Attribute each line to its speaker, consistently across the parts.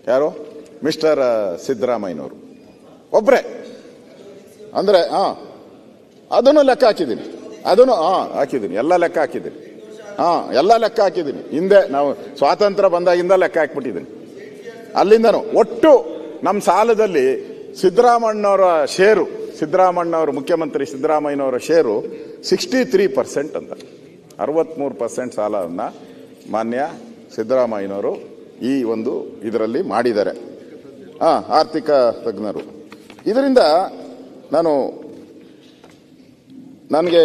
Speaker 1: ಯಾರು? ಮಿಸ್ಟರ್ ಸಿದ್ದರಾಮಯ್ಯನವರು ಒಬ್ರೆ. ಅಂದ್ರೆ ಅದನ್ನು ಲೆಕ್ಕ ಹಾಕಿದ್ದೀನಿ, ಅದನ್ನು ಹಾಕಿದ್ದೀನಿ, ಎಲ್ಲ ಲೆಕ್ಕ ಹಾಕಿದ್ದೀನಿ, ಎಲ್ಲ ಲೆಕ್ಕ ಹಾಕಿದ್ದೀನಿ. ಹಿಂದೆ ನಾವು ಸ್ವಾತಂತ್ರ್ಯ ಬಂದಾಗಿಂದ ಲೆಕ್ಕ ಹಾಕ್ಬಿಟ್ಟಿದ್ದೀನಿ. ಅಲ್ಲಿಂದನೂ ಒಟ್ಟು ನಮ್ಮ ಸಾಲದಲ್ಲಿ ಸಿದ್ದರಾಮಣ್ಣವರ ಶೇರು, ಸಿದ್ದರಾಮಣ್ಣವರು ಮುಖ್ಯಮಂತ್ರಿ ಸಿದ್ದರಾಮಯ್ಯನವರ ಶೇರು 63% ಅಂತ. 63% ಸಾಲವನ್ನು ಮಾನ್ಯ ಸಿದ್ದರಾಮಯ್ಯನವರು ಈ ಒಂದು ಇದರಲ್ಲಿ ಮಾಡಿದ್ದಾರೆ, ಆರ್ಥಿಕ ತಜ್ಞರು. ಇದರಿಂದ ನನಗೆ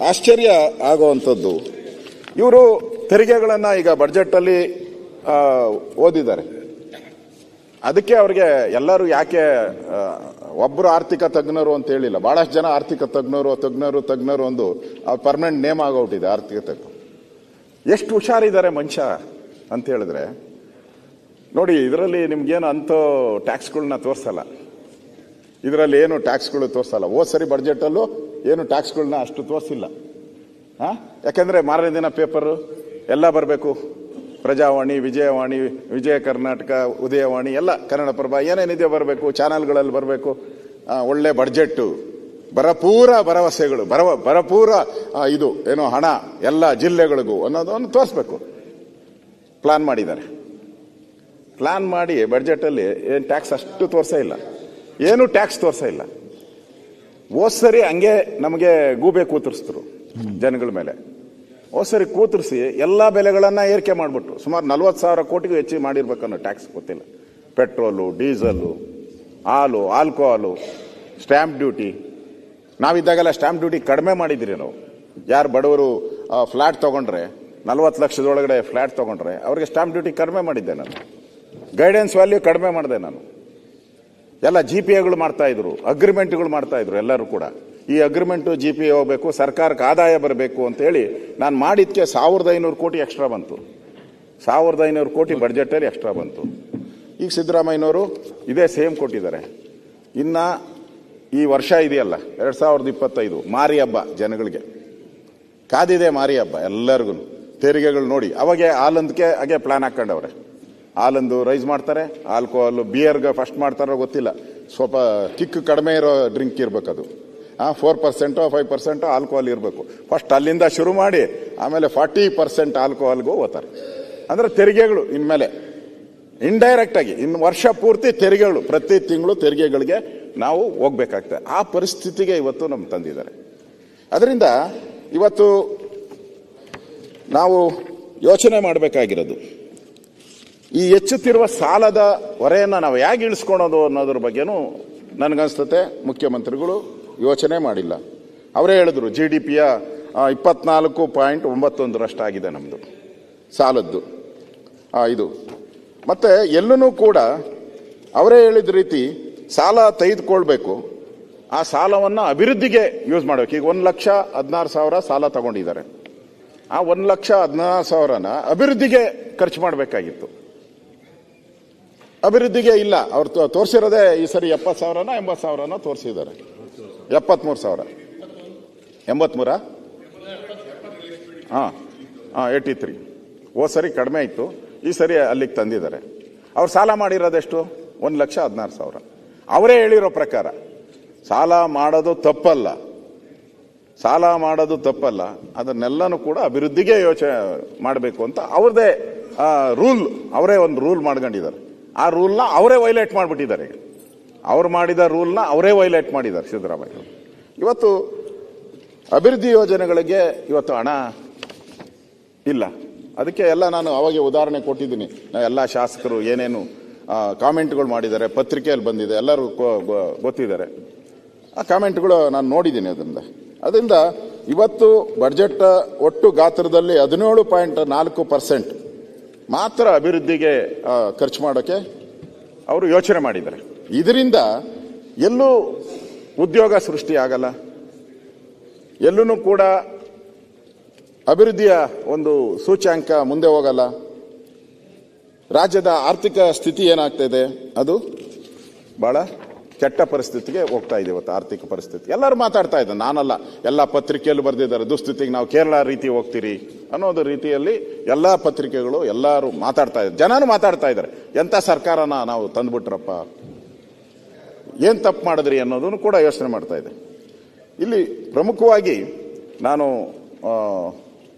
Speaker 1: ಆಶ್ಚರ್ಯ ಆಗುವಂಥದ್ದು, ಇವರು ತೆರಿಗೆಗಳನ್ನು ಈಗ ಬಡ್ಜೆಟಲ್ಲಿ ಓದಿದ್ದಾರೆ. ಅದಕ್ಕೆ ಅವ್ರಿಗೆ ಎಲ್ಲರೂ ಯಾಕೆ ಒಬ್ಬರು ಆರ್ಥಿಕ ತಜ್ಞರು ಅಂತ ಹೇಳಿಲ್ಲ, ಬಹಳಷ್ಟು ಜನ ಆರ್ಥಿಕ ತಜ್ಞರು ಒಂದು ಪರ್ಮನೆಂಟ್ ನೇಮ್ ಆಗೋಗ್ಬಿಟ್ಟಿದೆ ಆರ್ಥಿಕ ತಜ್ಞರು. ಎಷ್ಟು ಹುಷಾರಿದ್ದಾರೆ ಮನುಷ್ಯ ಅಂತ ಹೇಳಿದ್ರೆ ನೋಡಿ, ಇದರಲ್ಲಿ ನಿಮ್ಗೇನು ಅಂಥ ಟ್ಯಾಕ್ಸ್ಗಳನ್ನ ತೋರಿಸಲ್ಲ, ಇದರಲ್ಲಿ ಏನು ಟ್ಯಾಕ್ಸ್ಗಳು ತೋರಿಸಲ್ಲ. ಹೋದ್ ಸರಿ ಬಡ್ಜೆಟಲ್ಲೂ ಏನು ಟ್ಯಾಕ್ಸ್ಗಳನ್ನ ಅಷ್ಟು ತೋರಿಸಿಲ್ಲ. ಯಾಕಂದ್ರೆ ಮಾರನೇ ದಿನ ಪೇಪರ್ ಎಲ್ಲ ಬರಬೇಕು, ಪ್ರಜಾವಾಣಿ, ವಿಜಯವಾಣಿ, ವಿಜಯ ಕರ್ನಾಟಕ, ಉದಯವಾಣಿ ಎಲ್ಲ, ಕನ್ನಡಪ್ರಭ ಏನೇನಿದೆಯೋ ಬರಬೇಕು, ಚಾನಲ್ಗಳಲ್ಲಿ ಬರಬೇಕು. ಒಳ್ಳೆ ಬಡ್ಜೆಟ್ಟು, ಭರಪೂರ ಭರವಸೆಗಳು, ಭರಪೂರ ಇದು ಏನೋ ಹಣ ಎಲ್ಲ ಜಿಲ್ಲೆಗಳಿಗೂ ಅನ್ನೋದನ್ನು ತೋರಿಸ್ಬೇಕು. ಪ್ಲಾನ್ ಮಾಡಿದ್ದಾರೆ. ಪ್ಲಾನ್ ಮಾಡಿ ಬಡ್ಜೆಟಲ್ಲಿ ಏನು ಟ್ಯಾಕ್ಸ್ ಅಷ್ಟು ತೋರಿಸೇ ಇಲ್ಲ, ಏನು ಟ್ಯಾಕ್ಸ್ ತೋರಿಸೇ ಇಲ್ಲ. ಹೋದ್ ಸರಿ ಹಂಗೆ ನಮಗೆ ಗೂಬೆ ಕೂತರಿಸಿದ್ರು ಜನಗಳ ಮೇಲೆ. ಹೋದ್ ಸರಿ ಕೂತರಿಸಿ ಎಲ್ಲ ಬೆಲೆಗಳನ್ನ ಏರಿಕೆ ಮಾಡಿಬಿಟ್ರು. ಸುಮಾರು 40,000 ಕೋಟಿಗೂ ಹೆಚ್ಚು ಮಾಡಿರ್ಬೇಕನ್ನೋ ಟ್ಯಾಕ್ಸ್ ಗೊತ್ತಿಲ್ಲ. ಪೆಟ್ರೋಲು, ಡೀಸೆಲು, ಹಾಲು, ಆಲ್ಕೋಹಾಲು, ಸ್ಟ್ಯಾಂಪ್ ಡ್ಯೂಟಿ. ನಾವಿದ್ದಾಗೆಲ್ಲ ಸ್ಟ್ಯಾಂಪ್ ಡ್ಯೂಟಿ ಕಡಿಮೆ ಮಾಡಿದ್ದೀರಿ ನಾವು. ಯಾರು ಬಡವರು ಫ್ಲಾಟ್ ತಗೊಂಡ್ರೆ, 40 ಲಕ್ಷದೊಳಗಡೆ ಫ್ಲಾಟ್ ತಗೊಂಡ್ರೆ ಅವ್ರಿಗೆ ಸ್ಟ್ಯಾಂಪ್ ಡ್ಯೂಟಿ ಕಡಿಮೆ ಮಾಡಿದ್ದೆ ನಾನು. ಗೈಡೆನ್ಸ್ ವ್ಯಾಲ್ಯೂ ಕಡಿಮೆ ಮಾಡಿದೆ ನಾನು. ಎಲ್ಲ GPAಗಳು ಮಾಡ್ತಾ ಇದ್ರು, ಅಗ್ರಿಮೆಂಟ್ಗಳು ಮಾಡ್ತಾ ಇದ್ರು ಎಲ್ಲರೂ ಕೂಡ. ಈ ಅಗ್ರಿಮೆಂಟು GPA ಹೋಗ್ಬೇಕು, ಸರ್ಕಾರಕ್ಕೆ ಆದಾಯ ಬರಬೇಕು ಅಂತ ಹೇಳಿ ನಾನು ಮಾಡಿದ್ಕೆ 1,500 ಕೋಟಿ ಎಕ್ಸ್ಟ್ರಾ ಬಂತು. 1,500 ಕೋಟಿ ಬಡ್ಜೆಟಲ್ಲಿ ಎಕ್ಸ್ಟ್ರಾ ಬಂತು. ಈಗ ಸಿದ್ದರಾಮಯ್ಯನವರು ಇದೇ ಸೇಮ್ ಕೊಟ್ಟಿದ್ದಾರೆ. ಇನ್ನ ಈ ವರ್ಷ ಇದೆಯಲ್ಲ 2025 ಮಾರಿ ಹಬ್ಬ, ಜನಗಳಿಗೆ ಕಾದಿದೆ ಮಾರಿ ಹಬ್ಬ ಎಲ್ಲರಿಗೂ. ತೆರಿಗೆಗಳು ನೋಡಿ, ಅವಾಗೆ ಹಾಲಂದಕ್ಕೆ ಹಾಗೆ ಪ್ಲಾನ್ ಹಾಕೊಂಡವ್ರೆ. ಹಾಲಂದು ರೈಸ್ ಮಾಡ್ತಾರೆ, ಆಲ್ಕೋಹಾಲ್ ಬಿಯರ್ಗೆ ಫಸ್ಟ್ ಮಾಡ್ತಾರೋ ಗೊತ್ತಿಲ್ಲ, ಸ್ವಲ್ಪ ಕಿಕ್ ಕಡಿಮೆ ಇರೋ ಡ್ರಿಂಕ್ ಇರ್ಬೇಕದು. 4% 5% ಆಲ್ಕೋಹಾಲ್ ಇರಬೇಕು. ಫಸ್ಟ್ ಅಲ್ಲಿಂದ ಶುರು ಮಾಡಿ ಆಮೇಲೆ 40% ಆಲ್ಕೋಹಾಲ್ಗೂ ಹೋಗ್ತಾರೆ. ಅಂದ್ರೆ ತೆರಿಗೆಗಳು ಇನ್ಮೇಲೆ ಇಂಡೈರೆಕ್ಟ್ ಆಗಿ ಇನ್ನು ವರ್ಷ ಪೂರ್ತಿ ತೆರಿಗೆಗಳು, ಪ್ರತಿ ತಿಂಗಳು ತೆರಿಗೆಗಳಿಗೆ ನಾವು ಹೋಗ್ಬೇಕಾಗ್ತದೆ. ಆ ಪರಿಸ್ಥಿತಿಗೆ ಇವತ್ತು ನಮ್ಗೆ ತಂದಿದ್ದಾರೆ. ಅದರಿಂದ ಇವತ್ತು ನಾವು ಯೋಚನೆ ಮಾಡಬೇಕಾಗಿರೋದು, ಈ ಹೆಚ್ಚುತ್ತಿರುವ ಸಾಲದ ಹೊರೆಯನ್ನು ನಾವು ಹೇಗೆ ಇಳಿಸ್ಕೊಳೋದು ಅನ್ನೋದ್ರ ಬಗ್ಗೆನೂ ನನಗನ್ಸ್ತತೆ ಮುಖ್ಯಮಂತ್ರಿಗಳು ಯೋಚನೆ ಮಾಡಿಲ್ಲ. ಅವರೇ ಹೇಳಿದ್ರು GDPಯ 24.91 ಆಗಿದೆ ನಮ್ಮದು ಸಾಲದ್ದು ಇದು. ಮತ್ತೆ ಎಲ್ಲೂ ಕೂಡ ಅವರೇ ಹೇಳಿದ ರೀತಿ ಸಾಲ ತೆಗೆದುಕೊಳ್ಬೇಕು, ಆ ಸಾಲವನ್ನು ಅಭಿವೃದ್ಧಿಗೆ ಯೂಸ್ ಮಾಡಬೇಕು. ಈಗ 1,16,000 ಸಾಲ ತಗೊಂಡಿದ್ದಾರೆ. ಆ 1,16,000ನ ಅಭಿವೃದ್ಧಿಗೆ ಖರ್ಚು ಮಾಡಬೇಕಾಗಿತ್ತು. ಅಭಿವೃದ್ಧಿಗೆ ಇಲ್ಲ. ಅವ್ರು ತೋರಿಸಿರೋದೇ ಈ ಸರಿ 70,000 80,000 ತೋರಿಸಿದ್ದಾರೆ. 73,000 83 83. ಹೋದ್ ಸರಿ ಕಡಿಮೆ ಇತ್ತು, ಈ ಸರಿ ಅಲ್ಲಿಗೆ ತಂದಿದ್ದಾರೆ. ಅವ್ರು ಸಾಲ ಮಾಡಿರೋದೆಷ್ಟು? 1,16,000. ಅವರೇ ಹೇಳಿರೋ ಪ್ರಕಾರ ಸಾಲ ಮಾಡೋದು ತಪ್ಪಲ್ಲ, ಸಾಲ ಮಾಡೋದು ತಪ್ಪಲ್ಲ, ಅದನ್ನೆಲ್ಲನೂ ಕೂಡ ಅಭಿವೃದ್ಧಿಗೆ ಯೋಚನೆ ಮಾಡಬೇಕು ಅಂತ ಅವ್ರದೇ ರೂಲ್, ಅವರೇ ಒಂದು ರೂಲ್ ಮಾಡ್ಕೊಂಡಿದ್ದಾರೆ. ಆ ರೂಲ್ನ ಅವರೇ ವೈಲೇಟ್ ಮಾಡಿಬಿಟ್ಟಿದ್ದಾರೆ. ಅವ್ರು ಮಾಡಿದ ರೂಲ್ನ ಅವರೇ ವೈಲೇಟ್ ಮಾಡಿದ್ದಾರೆ ಸಿದ್ದರಾಮಯ್ಯ. ಇವತ್ತು ಅಭಿವೃದ್ಧಿ ಯೋಜನೆಗಳಿಗೆ ಇವತ್ತು ಹಣ ಇಲ್ಲ. ಅದಕ್ಕೆ ಎಲ್ಲ ನಾನು ಅವಾಗೆ ಉದಾಹರಣೆ ಕೊಟ್ಟಿದ್ದೀನಿ. ಎಲ್ಲ ಶಾಸಕರು ಏನೇನು ಕಾಮೆಂಟ್ಗಳು ಮಾಡಿದ್ದಾರೆ, ಪತ್ರಿಕೆಯಲ್ಲಿ ಬಂದಿದೆ, ಎಲ್ಲರೂ ಗೊತ್ತಿದ್ದಾರೆ. ಆ ಕಾಮೆಂಟ್ಗಳು ನಾನು ನೋಡಿದ್ದೀನಿ. ಅದರಿಂದ ಇವತ್ತು ಬಡ್ಜೆಟ್ ಒಟ್ಟು ಗಾತ್ರದಲ್ಲಿ 17.4% ಮಾತ್ರ ಅಭಿವೃದ್ಧಿಗೆ ಖರ್ಚು ಮಾಡೋಕ್ಕೆ ಅವರು ಯೋಚನೆ ಮಾಡಿದ್ದಾರೆ. ಇದರಿಂದ ಎಲ್ಲೂ ಉದ್ಯೋಗ ಸೃಷ್ಟಿ ಆಗಲ್ಲ, ಎಲ್ಲೂ ಕೂಡ ಅಭಿವೃದ್ಧಿಯ ಒಂದು ಸೂಚ್ಯಾಂಕ ಮುಂದೆ ಹೋಗಲ್ಲ. ರಾಜ್ಯದ ಆರ್ಥಿಕ ಸ್ಥಿತಿ ಏನಾಗ್ತಾ ಇದೆ ಅದು ಬಹಳ ಕೆಟ್ಟ ಪರಿಸ್ಥಿತಿಗೆ ಹೋಗ್ತಾ ಇದೆ ಇವತ್ತು ಆರ್ಥಿಕ ಪರಿಸ್ಥಿತಿ. ಎಲ್ಲರೂ ಮಾತಾಡ್ತಾ ಇದ್ದಾರೆ, ನಾನಲ್ಲ, ಎಲ್ಲ ಪತ್ರಿಕೆಯಲ್ಲಿ ಬರೆದಿದ್ದಾರೆ ದುಸ್ಥಿತಿಗೆ ನಾವು ಕೇರಳ ರೀತಿ ಹೋಗ್ತೀರಿ ಅನ್ನೋದು ರೀತಿಯಲ್ಲಿ ಎಲ್ಲ ಪತ್ರಿಕೆಗಳು ಎಲ್ಲರೂ ಮಾತಾಡ್ತಾ ಇದ್ದಾರೆ, ಜನನು ಮಾತಾಡ್ತಾ ಇದ್ದಾರೆ. ಎಂಥ ಸರ್ಕಾರನ ನಾವು ತಂದ್ಬಿಟ್ರಪ್ಪ, ಏನ್ ತಪ್ಪು ಮಾಡಿದ್ರಿ ಅನ್ನೋದನ್ನು ಕೂಡ ಯೋಚನೆ ಮಾಡ್ತಾ ಇದೆ. ಇಲ್ಲಿ ಪ್ರಮುಖವಾಗಿ ನಾನು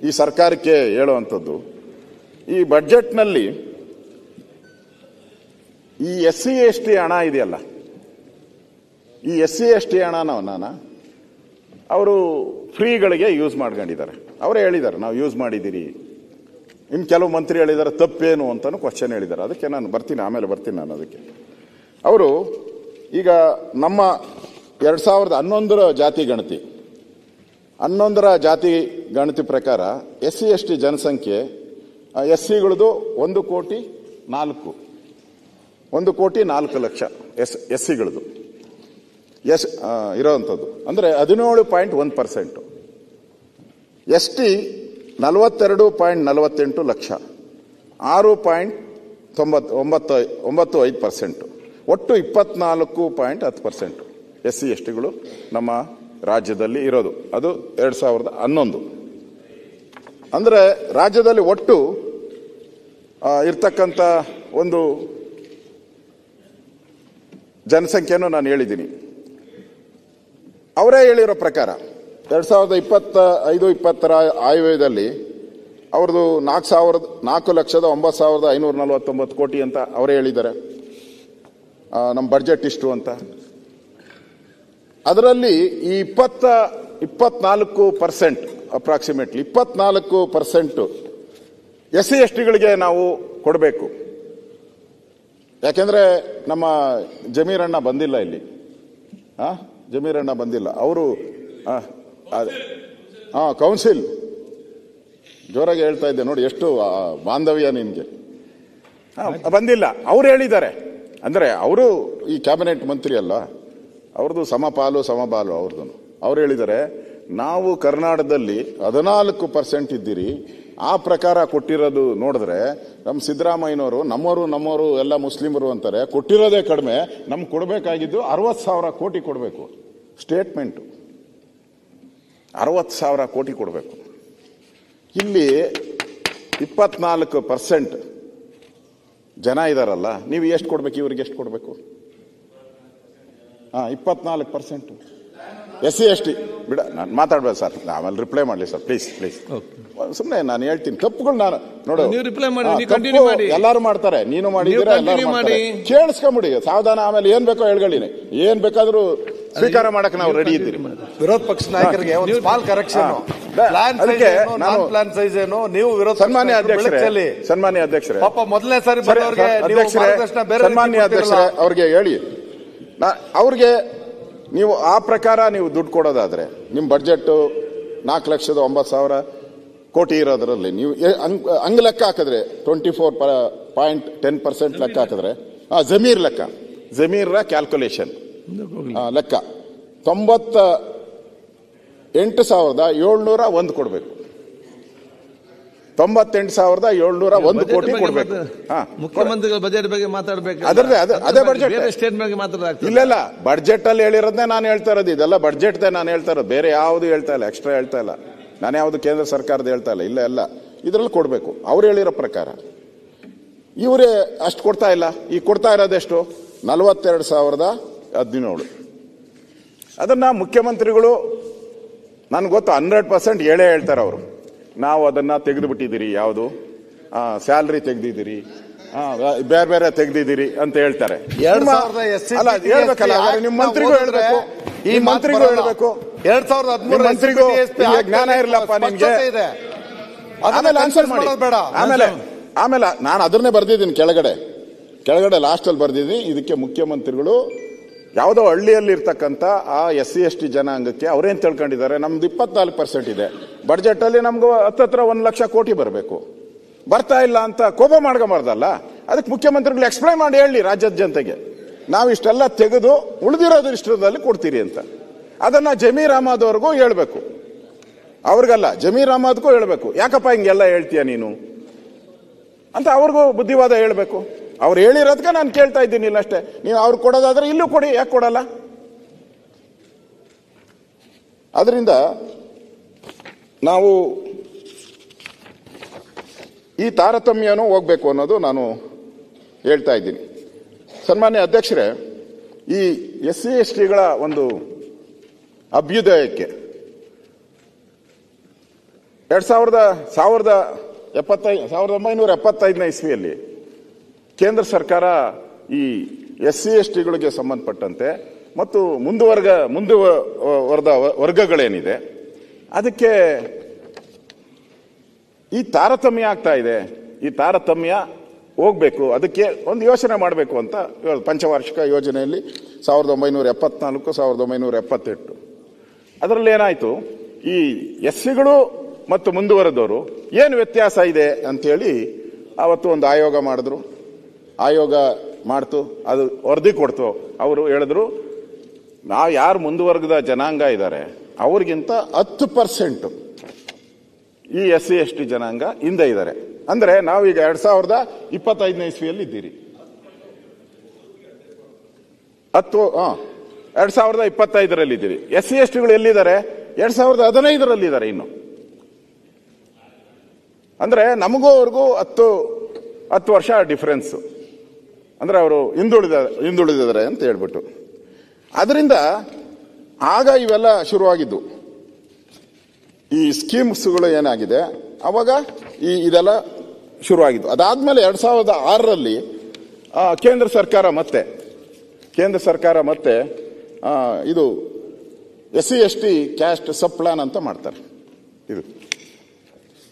Speaker 1: ಈ ಸರ್ಕಾರಕ್ಕೆ ಹೇಳುವಂಥದ್ದು, ಈ ಬಜೆಟ್ನಲ್ಲಿ ಈ SC/ST ಹಣ ಇದೆಯಲ್ಲ, ಈ SC/ST ಹಣನ ಅವರು ಫ್ರೀಗಳಿಗೆ ಯೂಸ್ ಮಾಡ್ಕೊಂಡಿದ್ದಾರೆ. ಅವರೇ ಹೇಳಿದ್ದಾರೆ ನಾವು ಯೂಸ್ ಮಾಡಿದ್ದೀರಿ. ಇನ್ನು ಕೆಲವು ಮಂತ್ರಿ ಹೇಳಿದ್ದಾರೆ ತಪ್ಪೇನು ಅಂತಾನು ಕ್ವಶನ್ ಹೇಳಿದ್ದಾರೆ. ಅದಕ್ಕೆ ನಾನು ಆಮೇಲೆ ಬರ್ತೀನಿ ನಾನು ಅದಕ್ಕೆ. ಅವರು ಈಗ ನಮ್ಮ 2011ರ ಜಾತಿ ಗಣತಿ 11ರ ಜಾತಿ ಗಣತಿ ಪ್ರಕಾರ SC/ST ಜನಸಂಖ್ಯೆ SCಗಳದು 1,04,00,000 SCಗಳದು ಇರೋವಂಥದ್ದು, ಅಂದರೆ 17.1%. ST 42.48 ಲಕ್ಷ, 6.95%. ಒಟ್ಟು 24.10% SC/STಗಳು ನಮ್ಮ ರಾಜ್ಯದಲ್ಲಿ ಇರೋದು. ಅದು 2011. ಅಂದರೆ ರಾಜ್ಯದಲ್ಲಿ ಒಟ್ಟು ಇರ್ತಕ್ಕಂಥ ಒಂದು ಜನಸಂಖ್ಯೆಯನ್ನು ನಾನು ಹೇಳಿದ್ದೀನಿ. ಅವರೇ ಹೇಳಿರೋ ಪ್ರಕಾರ 2025-20 ಆಯವ್ಯಯದಲ್ಲಿ ಅವ್ರದ್ದು 4,09,549 ಕೋಟಿ ಅಂತ ಅವರೇ ಹೇಳಿದ್ದಾರೆ. ನಮ್ಮ ಬಡ್ಜೆಟ್ ಇಷ್ಟು ಅಂತ. ಅದರಲ್ಲಿ ಈ 24% ಅಪ್ರಾಕ್ಸಿಮೇಟ್ಲಿ 24% SC/STಗಳಿಗೆ ನಾವು ಕೊಡಬೇಕು. ಯಾಕೆಂದ್ರೆ ನಮ್ಮ ಜಮೀರಣ್ಣ ಬಂದಿಲ್ಲ ಇಲ್ಲಿ, ಜಮೀರಣ್ಣ ಬಂದಿಲ್ಲ. ಅವರು ಕೌನ್ಸಿಲ್ ಜೋರಾಗಿ ಹೇಳ್ತಾ ಇದ್ದೆ ನೋಡಿ, ಎಷ್ಟು ಬಾಂಧವ್ಯ ನಿನ್ಗೆ. ಬಂದಿಲ್ಲ, ಅವ್ರು ಹೇಳಿದ್ದಾರೆ. ಅಂದ್ರೆ ಅವರು ಈ ಕ್ಯಾಬಿನೆಟ್ ಮಂತ್ರಿ ಅಲ್ಲ, ಅವ್ರದ್ದು ಸಮಪಾಲು ಸಮಬಾಲು ಅವ್ರದ್ದು. ಅವ್ರು ಹೇಳಿದ್ದಾರೆ ನಾವು ಕರ್ನಾಟಕದಲ್ಲಿ 14% ಇದ್ದೀರಿ, ಆ ಪ್ರಕಾರ ಕೊಟ್ಟಿರೋದು ನೋಡಿದ್ರೆ ನಮ್ಮ ಸಿದ್ದರಾಮಯ್ಯನವರು ನಮ್ಮವರು ಎಲ್ಲ ಮುಸ್ಲಿಮರು ಅಂತಾರೆ, ಕೊಟ್ಟಿರೋದೇ ಕಡಿಮೆ, ನಮ್ಗೆ ಕೊಡಬೇಕಾಗಿದ್ದು 60,000 ಕೋಟಿ ಕೊಡಬೇಕು. ಸ್ಟೇಟ್ಮೆಂಟು 60,000 ಕೋಟಿ ಕೊಡಬೇಕು. ಇಲ್ಲಿ 24% ಜನ ಇದಾರಲ್ಲ, ನೀವು ಎಷ್ಟು ಕೊಡ್ಬೇಕು, ಇವ್ರಿಗೆ ಎಷ್ಟು ಕೊಡಬೇಕು? 24% SC/ST ಬಿಡ, ನಾನು ಮಾತಾಡ್ಬೇಕು ಸರ್, ಆಮೇಲೆ ರಿಪ್ಲೈ ಮಾಡಲಿ ಸರ್, ಪ್ಲೀಸ್. ಸುಮ್ಮನೆ ನಾನು ಹೇಳ್ತೀನಿ ತಪ್ಪುಗಳು. ನಾನು ನೋಡು, ಎಲ್ಲಾರು ಮಾಡ್ತಾರೆ, ನೀನು ಮಾಡಿದ್ದೀರಾ, ಎಲ್ಲರೂ ಮಾಡ್ತಾರೆ. ಕೇಳಿಸ್ಕೊಂಬಿಡಿ ಸಾವಧಾನ, ಆಮೇಲೆ ಏನ್ ಬೇಕೋ ಹೇಳ್ಗಳಿನಿ, ಏನ್ ಬೇಕಾದ್ರೂ ಸ್ವೀಕಾರ ಮಾಡಕ್ ನಾವು ರೆಡಿ ಇದ್ದೀರಿ.
Speaker 2: ವಿರೋಧ ಪಕ್ಷ ನಾಯಕರಿಗೆ ಒಂದು ಸ್ಮಾಲ್ ಕರೆಕ್ಷನ್, ಪ್ಲಾನ್ ಸೈಜ್ ಏನು ನೀವು ವಿರೋಧ
Speaker 1: ಸನ್ಮಾನ್ಯ ಅಧ್ಯಕ್ಷರೇ
Speaker 2: ಪಾಪ ಮೊದಲನೇ ಸಾರಿ
Speaker 1: ಸನ್ಮಾನ್ಯ ಅಧ್ಯಕ್ಷರೇ ಅವ್ರಿಗೆ ಹೇಳಿ, ಅವ್ರಿಗೆ ನೀವು ಆ ಪ್ರಕಾರ ನೀವು ದುಡ್ಡು ಕೊಡೋದಾದ್ರೆ ನಿಮ್ಮ ಬಡ್ಜೆಟ್ 4,09,000 ಕೋಟಿ ಇರೋದ್ರಲ್ಲಿ ನೀವು ಹಂಗ್ ಲೆಕ್ಕ ಹಾಕಿದ್ರೆ 24.10% ಲೆಕ್ಕ ಹಾಕಿದ್ರೆ ಜಮೀರ್ ಕ್ಯಾಲ್ಕುಲೇಷನ್ ಲೆಕ್ಕ 98,701 ಕೊಡಬೇಕು. 98,701 ಕೋಟಿ ಕೊಡಬೇಕು.
Speaker 3: ಮುಖ್ಯಮಂತ್ರಿಗಳ ಬಜೆಟ್ ಬಗ್ಗೆ ಮಾತಾಡಬೇಕು.
Speaker 1: ಅದೇ ಬಡ್ಜೆಟ್
Speaker 3: ಸ್ಟೇಟ್ ಬಗ್ಗೆ ಮಾತಾಡೋದು.
Speaker 1: ಇಲ್ಲ, ಬಡ್ಜೆಟ್ ಅಲ್ಲಿ ಹೇಳಿರೋದನ್ನೇ ನಾನು ಹೇಳ್ತಾ ಇರೋದು. ಇದೆಲ್ಲ ಬಡ್ಜೆಟ್ ನಾನು ಹೇಳ್ತಾ ಇರೋದು, ಬೇರೆ ಯಾವುದು ಹೇಳ್ತಾ ಇಲ್ಲ, ಎಕ್ಸ್ಟ್ರಾ ಹೇಳ್ತಾ ಇಲ್ಲ. ನಾನು ಯಾವುದು ಕೇಂದ್ರ ಸರ್ಕಾರದ ಹೇಳ್ತಾ ಇಲ್ಲ. ಎಲ್ಲ ಇದರಲ್ಲಿ ಕೊಡಬೇಕು ಅವ್ರು ಹೇಳಿರೋ ಪ್ರಕಾರ. ಇವರೇ ಅಷ್ಟು ಕೊಡ್ತಾ ಇಲ್ಲ. ಈಗ ಕೊಡ್ತಾ ಇರೋದೆಷ್ಟು? 42,017. ಅದನ್ನ ಮುಖ್ಯಮಂತ್ರಿಗಳು ನನ್ಗೆ ಗೊತ್ತು 100% ಹೇಳ್ತಾರೆ ಅವರು. ನಾವು ಅದನ್ನ ತೆಗೆದು ಬಿಟ್ಟಿದ್ದೀರಿ, ಯಾವುದು ಸ್ಯಾಲ್ರಿ ತೆಗೆದಿದ್ದೀರಿ, ಬೇರೆ ತೆಗೆದಿದ್ದೀರಿ ಅಂತ ಹೇಳ್ತಾರೆ. ಅಲ್ಲ ಹೇಳ್ಬೇಕಲ್ಲ, ನಿಮ್ಮ ಮಂತ್ರಿಗೂ ಹೇಳ್ಬೇಕು, ಈ ಮಂತ್ರಿಗೂ ಹೇಳ್ಬೇಕು.
Speaker 2: 2013
Speaker 1: ಜ್ಞಾನ ಇರಲಪ್ಪ ನಿಮ್ಗೆ. ಆಮೇಲೆ ಆನ್ಸರ್ ಮಾಡಿ. ಆಮೇಲೆ ನಾನು ಅದನ್ನೇ ಬರ್ದಿದ್ದೀನಿ ಕೆಳಗಡೆ ಲಾಸ್ಟ್ ಅಲ್ಲಿ ಬರ್ದಿದ್ದೀನಿ. ಇದಕ್ಕೆ ಮುಖ್ಯಮಂತ್ರಿಗಳು ಯಾವುದೋ ಹಳ್ಳಿಯಲ್ಲಿ ಇರ್ತಕ್ಕಂಥ ಆ SC/ST ಜನಾಂಗಕ್ಕೆ ಅವ್ರೇನ್ ತಿಳ್ಕೊಂಡಿದ್ದಾರೆ, ನಮ್ದು 24% ಇದೆ ಬಡ್ಜೆಟ್ ಅಲ್ಲಿ, ನಮ್ಗೆ ಹತ್ತತ್ರ 1 ಲಕ್ಷ ಕೋಟಿ ಬರಬೇಕು, ಬರ್ತಾ ಇಲ್ಲ ಅಂತ ಕೋಪ ಮಾಡ್ಕೊಂಬಾರ್ದಲ್ಲ. ಅದಕ್ಕೆ ಮುಖ್ಯಮಂತ್ರಿಗಳು ಎಕ್ಸ್ಪ್ಲೈನ್ ಮಾಡಿ ಹೇಳಿ ರಾಜ್ಯದ ಜನತೆಗೆ, ನಾವು ಇಷ್ಟೆಲ್ಲ ತೆಗೆದು ಉಳಿದಿರೋದು ಇಷ್ಟರಲ್ಲಿ ಕೊಡ್ತೀರಿ ಅಂತ. ಅದನ್ನ ಜಮೀರ್ ಅಹಮದ್ ಅವ್ರಿಗೂ ಹೇಳ್ಬೇಕು, ಅವ್ರಿಗಲ್ಲ ಜಮೀರ್ ಅಹಮದ್ಗೂ ಹೇಳ್ಬೇಕು. ಯಾಕಪ್ಪ ಹಿಂಗೆಲ್ಲ ಹೇಳ್ತೀಯ ನೀನು ಅಂತ ಅವ್ರಿಗೂ ಬುದ್ಧಿವಾದ ಹೇಳ್ಬೇಕು. ಅವ್ರು ಹೇಳಿರೋದಕ್ಕೆ ನಾನು ಕೇಳ್ತಾ ಇದ್ದೀನಿ ಇಲ್ಲ ಅಷ್ಟೇ. ನೀವು ಅವ್ರು ಕೊಡೋದಾದ್ರೆ ಇಲ್ಲೂ ಕೊಡಿ, ಯಾಕೆ ಕೊಡಲ್ಲ? ಅದರಿಂದ ನಾವು ಈ ತಾರತಮ್ಯನೂ ಹೋಗ್ಬೇಕು ಅನ್ನೋದು ನಾನು ಹೇಳ್ತಾ ಇದ್ದೀನಿ. ಸನ್ಮಾನ್ಯ ಅಧ್ಯಕ್ಷರೇ, ಈ SC STಗಳ ಒಂದು ಅಭ್ಯುದಯಕ್ಕೆ 1975ನೇ ಇಸ್ವಿಯಲ್ಲಿ ಕೇಂದ್ರ ಸರ್ಕಾರ ಈ SC STಗಳಿಗೆ ಸಂಬಂಧಪಟ್ಟಂತೆ ಮತ್ತು ಮುಂದುವರೆದ ವರ್ಗಗಳೇನಿದೆ ಅದಕ್ಕೆ ಈ ತಾರತಮ್ಯ ಆಗ್ತಾ ಇದೆ, ಈ ತಾರತಮ್ಯ ಹೋಗ್ಬೇಕು, ಅದಕ್ಕೆ ಒಂದು ಯೋಚನೆ ಮಾಡಬೇಕು ಅಂತ ಪಂಚವಾರ್ಷಿಕ ಯೋಜನೆಯಲ್ಲಿ 1974 1978 ಅದರಲ್ಲಿ ಏನಾಯ್ತು, ಈ SCಗಳು ಮತ್ತು ಮುಂದುವರೆದವರು ಏನು ವ್ಯತ್ಯಾಸ ಇದೆ ಅಂತೇಳಿ ಅವತ್ತು ಒಂದು ಆಯೋಗ ಮಾಡಿದ್ರು. ಆಯೋಗ ಮಾಡ್ತು, ಅದು ವರದಿ ಕೊಡ್ತು. ಅವರು ಹೇಳಿದ್ರು, ನಾವು ಯಾರು ಮುಂದುವರೆದ ಜನಾಂಗ ಇದ್ದಾರೆ ಅವ್ರಿಗಿಂತ 10% ಈ SC ST ಜನಾಂಗ ಹಿಂದೆ ಇದ್ದಾರೆ. ಅಂದ್ರೆ ನಾವೀಗ 2025ನೇ ಇಸ್ವಿಯಲ್ಲಿ ಇದ್ದೀರಿ. 2025ರಲ್ಲಿ ಇದ್ದೀರಿ. SC STಗಳು ಎಲ್ಲಿದ್ದಾರೆ? 2015ರಲ್ಲಿ ಇದ್ದಾರೆ. ಇನ್ನು ಅಂದ್ರೆ ನಮಗೂ ಅವ್ರಿಗೂ 10 ವರ್ಷ ಡಿಫರೆನ್ಸ್. ಅಂದ್ರೆ ಅವರು ಹಿಂದುಳಿದಿದ್ದಾರೆ ಅಂತ ಹೇಳ್ಬಿಟ್ಟು. ಅದರಿಂದ ಆಗ ಇವೆಲ್ಲ ಶುರುವಾಗಿದ್ದು, ಈ ಸ್ಕೀಮ್ಸ್ಗಳು ಏನಾಗಿದೆ ಅವಾಗ ಇದೆಲ್ಲ ಶುರುವಾಗಿದ್ದು. ಅದಾದ್ಮೇಲೆ 2006ರಲ್ಲಿ ಕೇಂದ್ರ ಸರ್ಕಾರ ಮತ್ತೆ ಇದು SC ST ಕ್ಯಾಸ್ಟ್ ಸಬ್ ಪ್ಲಾನ್ ಅಂತ ಮಾಡ್ತಾರೆ. ಇದು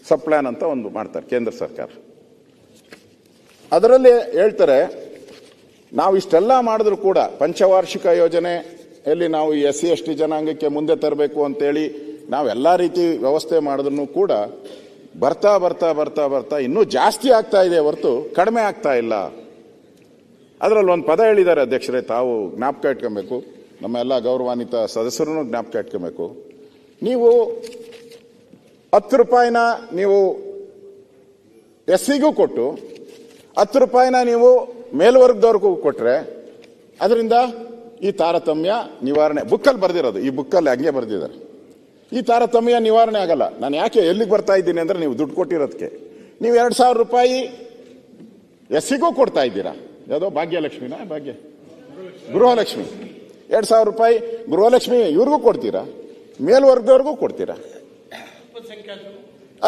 Speaker 1: ಸಬ್ ಪ್ಲಾನ್ ಅಂತ ಒಂದು ಮಾಡ್ತಾರೆ ಕೇಂದ್ರ ಸರ್ಕಾರ. ಅದರಲ್ಲಿ ಹೇಳ್ತಾರೆ, ನಾವು ಇಷ್ಟೆಲ್ಲ ಮಾಡಿದ್ರು ಕೂಡ ಪಂಚವಾರ್ಷಿಕ ಯೋಜನೆಯಲ್ಲಿ ನಾವು ಈ SC ST ಜನಾಂಗಕ್ಕೆ ಮುಂದೆ ತರಬೇಕು ಅಂತೇಳಿ ನಾವೆಲ್ಲ ರೀತಿ ವ್ಯವಸ್ಥೆ ಮಾಡಿದ್ರು ಕೂಡ ಬರ್ತಾ ಬರ್ತಾ ಬರ್ತಾ ಬರ್ತಾ ಇನ್ನೂ ಜಾಸ್ತಿ ಆಗ್ತಾ ಇದೆ ಹೊರತು ಕಡಿಮೆ ಆಗ್ತಾ ಇಲ್ಲ. ಅದರಲ್ಲಿ ಒಂದು ಪದ ಹೇಳಿದ್ದಾರೆ ಅಧ್ಯಕ್ಷರೇ, ತಾವು ಜ್ಞಾಪಕ ಇಟ್ಕೊಬೇಕು, ನಮ್ಮ ಎಲ್ಲ ಗೌರವಾನ್ವಿತ ಸದಸ್ಯರನ್ನು ಜ್ಞಾಪಕ ಇಟ್ಕೊಬೇಕು. ನೀವು 10 ರೂಪಾಯಿನ ನೀವು SCಗೂ ಕೊಟ್ಟು 10 ರೂಪಾಯಿನ ನೀವು ಮೇಲ್ವರ್ಗದವ್ರಿಗೂ ಕೊಟ್ರೆ ಅದರಿಂದ ಈ ತಾರತಮ್ಯ ನಿವಾರಣೆ, ಬುಕ್ಕಲ್ಲಿ ಬರ್ದಿರೋದು, ಈ ಬುಕ್ಕಲ್ಲಿ ಹಂಗೆ ಬರ್ದಿದ್ದಾರೆ, ಈ ತಾರತಮ್ಯ ನಿವಾರಣೆ ಆಗಲ್ಲ. ನಾನು ಯಾಕೆ ಎಲ್ಲಿಗೆ ಬರ್ತಾ ಇದ್ದೀನಿ ಅಂದ್ರೆ, ನೀವು ದುಡ್ಡು ಕೊಟ್ಟಿರೋದಕ್ಕೆ ನೀವು 2000 ರೂಪಾಯಿ SCಗೂ ಕೊಡ್ತಾ ಇದ್ದೀರಾ. ಯಾವುದೋ ಗೃಹಲಕ್ಷ್ಮಿ 2000 ರೂಪಾಯಿ ಗೃಹಲಕ್ಷ್ಮಿ ಇವ್ರಿಗೂ ಕೊಡ್ತೀರಾ, ಮೇಲ್ವರ್ಗದವ್ರಿಗೂ ಕೊಡ್ತೀರಾ,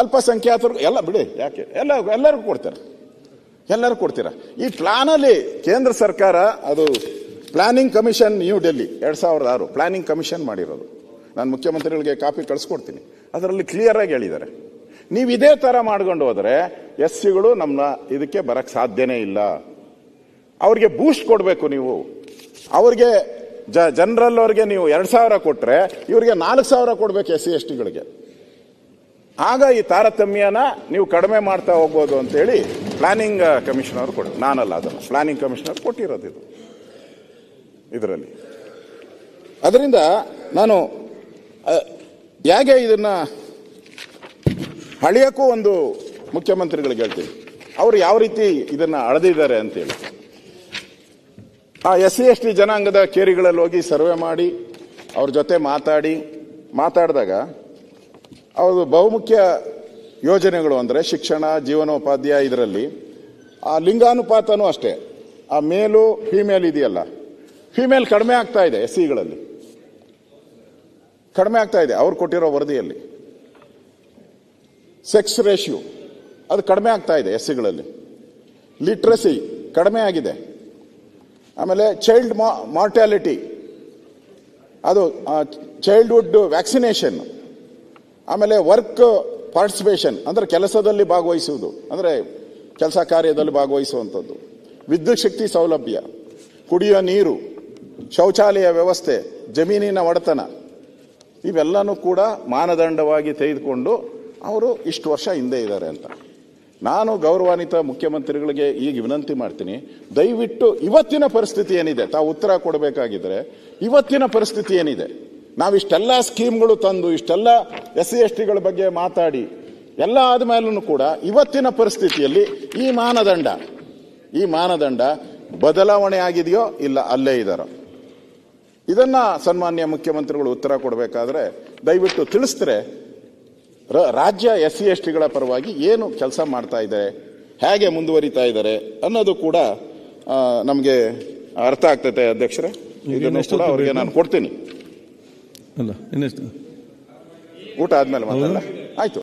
Speaker 1: ಅಲ್ಪಸಂಖ್ಯಾತರಿಗೂ ಎಲ್ಲ ಬಿಡಿ, ಯಾಕೆ ಎಲ್ಲರಿಗೂ ಕೊಡ್ತೀರಾ. ಈ ಪ್ಲಾನಲ್ಲಿ ಕೇಂದ್ರ ಸರ್ಕಾರ, ಅದು planning commission new Delhi 2006 planning commission ಮಾಡಿರೋದು. ನಾನು ಮುಖ್ಯಮಂತ್ರಿಗಳಿಗೆ ಕಾಪಿ ಕಳಿಸ್ಕೊಡ್ತೀನಿ. ಅದರಲ್ಲಿ ಕ್ಲಿಯರ್ ಆಗಿ ಹೇಳಿದ್ದಾರೆ, ನೀವು ಇದೇ ತರ ಮಾಡ್ಕೊಂಡು ಹೋದ್ರೆ SCಗಳು ನಮ್ಮ ಇದಕ್ಕೆ ಬರಕ್ ಸಾಧ್ಯನೇ ಇಲ್ಲ. ಅವ್ರಿಗೆ ಬೂಸ್ಟ್ ಕೊಡಬೇಕು. ನೀವು ಅವ್ರಿಗೆ ಜನರಲ್ ಅವ್ರಿಗೆ ನೀವು 2000 ಕೊಟ್ರೆ ಇವ್ರಿಗೆ 4000 ಕೊಡ್ಬೇಕು SC STಗಳಿಗೆ. ಆಗ ಈ ತಾರತಮ್ಯನ ನೀವು ಕಡಿಮೆ ಮಾಡ್ತಾ ಹೋಗ್ಬೋದು ಅಂತೇಳಿ ಪ್ಲಾನಿಂಗ್ ಕಮಿಷನರ್ ನಾನಲ್ಲ, ಅದನ್ನು ಪ್ಲಾನಿಂಗ್ ಕಮಿಷನರ್ ಕೊಟ್ಟಿರೋದು ಇದು ಇದರಲ್ಲಿ. ಅದರಿಂದ ನಾನು ಹೇಗೆ ಇದನ್ನ ಅಳಿಯಕ್ಕೂ ಒಂದು ಮುಖ್ಯಮಂತ್ರಿಗಳಿಗೆ ಹೇಳ್ತೀನಿ, ಅವರು ಯಾವ ರೀತಿ ಇದನ್ನ ಅಳೆದಿದ್ದಾರೆ ಅಂತೇಳಿ. ಆ SC ST ಜನಾಂಗದ ಕೇರಿಗಳಲ್ಲಿ ಹೋಗಿ ಸರ್ವೆ ಮಾಡಿ ಅವ್ರ ಜೊತೆ ಮಾತಾಡಿದಾಗ ಅವರು ಬಹುಮುಖ್ಯ ಯೋಜನೆಗಳು ಅಂದರೆ ಶಿಕ್ಷಣ, ಜೀವನೋಪಾಧ್ಯಾಯ, ಇದರಲ್ಲಿ ಆ ಲಿಂಗಾನುಪಾತನೂ ಅಷ್ಟೇ, ಆ ಮೇಲು ಫಿಮೇಲ್ ಇದೆಯಲ್ಲ, ಫಿಮೇಲ್ ಕಡಿಮೆ ಆಗ್ತಾ ಇದೆ SCಗಳಲ್ಲಿ, ಕಡಿಮೆ ಆಗ್ತಾ ಇದೆ. ಅವ್ರು ಕೊಟ್ಟಿರೋ ವರದಿಯಲ್ಲಿ ಸೆಕ್ಸ್ ರೇಷಿಯೋ ಅದು ಕಡಿಮೆ ಆಗ್ತಾ ಇದೆ SCಗಳಲ್ಲಿ. ಲಿಟ್ರಸಿ ಕಡಿಮೆ ಆಗಿದೆ. ಆಮೇಲೆ ಚೈಲ್ಡ್ ಮಾರ್ಟಾಲಿಟಿ, ಅದು ಚೈಲ್ಡ್ಹುಡ್ ವ್ಯಾಕ್ಸಿನೇಷನ್, ಆಮೇಲೆ ವರ್ಕ್ ಪಾರ್ಟಿಸಿಪೇಷನ್ ಅಂದ್ರೆ ಕೆಲಸದಲ್ಲಿ ಭಾಗವಹಿಸುವುದು, ಅಂದ್ರೆ ಕೆಲಸ ಕಾರ್ಯದಲ್ಲಿ ಭಾಗವಹಿಸುವಂಥದ್ದು, ವಿದ್ಯುತ್ ಶಕ್ತಿ ಸೌಲಭ್ಯ, ಕುಡಿಯುವ ನೀರು, ಶೌಚಾಲಯ ವ್ಯವಸ್ಥೆ, ಜಮೀನಿನ ಒಡೆತನ, ಇವೆಲ್ಲನೂ ಕೂಡ ಮಾನದಂಡವಾಗಿ ತೆಗೆದುಕೊಂಡು ಅವರು ಇಷ್ಟು ವರ್ಷ ಹಿಂದೆ ಇದ್ದಾರೆ ಅಂತ. ನಾನು ಗೌರವಾನ್ವಿತ ಮುಖ್ಯಮಂತ್ರಿಗಳಿಗೆ ಈಗ ವಿನಂತಿ ಮಾಡ್ತೀನಿ, ದಯವಿಟ್ಟು ಇವತ್ತಿನ ಪರಿಸ್ಥಿತಿ ಏನಿದೆ, ತಾವು ಉತ್ತರ ಕೊಡಬೇಕಾಗಿದ್ರೆ ಇವತ್ತಿನ ಪರಿಸ್ಥಿತಿ ಏನಿದೆ, ನಾವಿಷ್ಟೆಲ್ಲ ಸ್ಕೀಮ್ಗಳು ತಂದು ಇಷ್ಟೆಲ್ಲ SC STಗಳ ಬಗ್ಗೆ ಮಾತಾಡಿ ಎಲ್ಲ ಆದ್ಮೇಲೂ ಕೂಡ ಇವತ್ತಿನ ಪರಿಸ್ಥಿತಿಯಲ್ಲಿ ಈ ಮಾನದಂಡ ಈ ಮಾನದಂಡ ಬದಲಾವಣೆ ಆಗಿದೆಯೋ ಇಲ್ಲ ಅಲ್ಲೇ ಇದ್ದಾರೋ ಇದನ್ನ ಸನ್ಮಾನ್ಯ ಮುಖ್ಯಮಂತ್ರಿಗಳು ಉತ್ತರ ಕೊಡಬೇಕಾದ್ರೆ ದಯವಿಟ್ಟು ತಿಳಿಸಿದ್ರೆ ರಾಜ್ಯ SC STಗಳ ಪರವಾಗಿ ಏನು ಕೆಲಸ ಮಾಡ್ತಾ ಇದ್ದಾರೆ, ಹೇಗೆ ಮುಂದುವರಿತಾ ಇದ್ದಾರೆ ಅನ್ನೋದು ಕೂಡ ನಮಗೆ ಅರ್ಥ ಆಗ್ತೈತೆ ಅಧ್ಯಕ್ಷರೇ. ಇದನ್ನು ಕೂಡ ಅವರಿಗೆ ನಾನು ಕೊಡ್ತೀನಿ.
Speaker 3: ಅಲ್ಲ ಇನ್ನೆಷ್ಟು
Speaker 1: ಊಟ ಆದ್ಮೇಲೆ ಮಾತಾಡಲ್ಲ. ಆಯ್ತು.